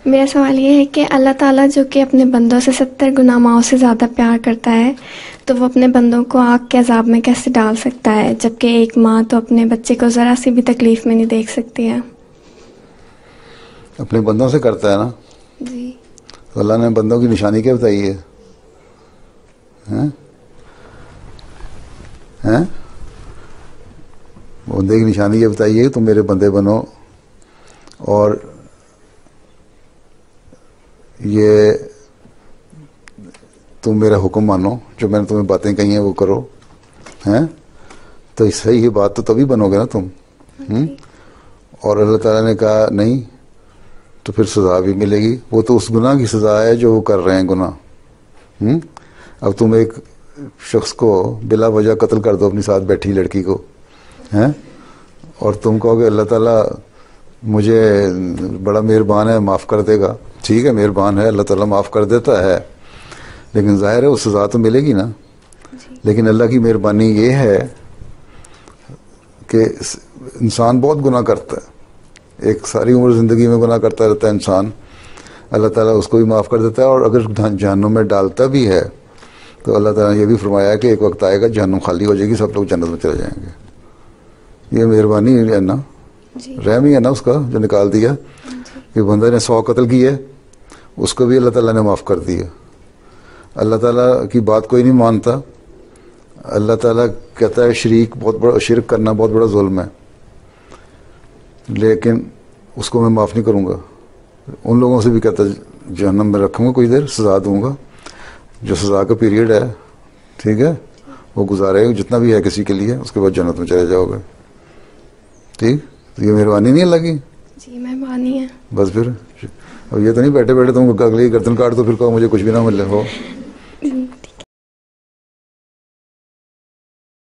میرا سوال یہ ہے کہ اللہ تعالیٰ جو کہ اپنے بندوں سے 70 گنا ماؤں سے زیادہ پیار کرتا ہے، تو وہ اپنے بندوں کو آگ کے عذاب میں کیسے ڈال سکتا ہے، جبکہ ایک ماں تو اپنے بچے کو ذرا سی بھی تکلیف میں نہیں دیکھ سکتی ہے؟ اپنے بندوں سے کرتا ہے نا جی. تو اللہ نے بندوں کی نشانی کیا بتائی ہے؟ بندے کی نشانی یہ بتائی ہے کہ تم میرے بندے بنو اور یہ تم میرا حکم مانو، جو میں نے تمہیں باتیں کہی ہیں وہ کرو. تو صحیح بات تو تبھی بنو گے نا تم. اور اللہ تعالیٰ نے کہا نہیں تو پھر سزا بھی ملے گی. وہ تو اس گناہ کی سزا ہے جو وہ کر رہے ہیں گناہ. اب تم ایک شخص کو بلا وجہ قتل کر دو، اپنی ساتھ بیٹھی لڑکی کو، اور تم کہو کہ اللہ تعالیٰ مجھے بڑا مہربان ہے، معاف کر دے گا. ٹھیک ہے، مہربان ہے، اللہ تعالیٰ معاف کر دیتا ہے، لیکن ظاہر ہے وہ سزا تو ملے گی نا. لیکن اللہ کی مہربانی یہ ہے کہ انسان بہت گناہ کرتا ہے، ایک ساری عمر زندگی میں گناہ کرتا رہتا ہے انسان. اللہ تعالیٰ اس کو بھی معاف کر دیتا ہے، اور اگر جہنم میں ڈالتا بھی ہے تو اللہ تعالیٰ نے یہ بھی فرمایا ہے کہ ایک وقت آئے گا جہنم خالی ہو جائے گی، سب لوگ جنت میں چلے جائیں گے. یہ مہربانی ہے نا، رحم ہی ہے نا اس کا جو نکال دیا. کہ بندہ نے 100 قتل کیے، اس کو بھی اللہ تعالیٰ نے معاف کر دیا. اللہ تعالیٰ کی بات کوئی نہیں مانتا. اللہ تعالیٰ کہتا ہے شرک کرنا بہت بڑا ظلم ہے، لیکن اس کو میں معاف نہیں کروں گا. ان لوگوں سے بھی کہتا ہے جہنم میں رکھوں گا، کچھ دیر سزا دوں گا، جو سزا کا پیریڈ ہے، ٹھیک ہے، وہ گزارے جتنا بھی ہے کسی کے لیے، اس کے بعد جنت میں چلے جاؤ گے. ٹھیک، یہ مہربانی نہیں اللہ کی؟ جی مہربانی ہے. بس پھر اب یہ تو نہیں بیٹھے بیٹھے تم اگلی گردن کاٹ دو پھر کہو مجھے کچھ بھی نہ ملے ہو.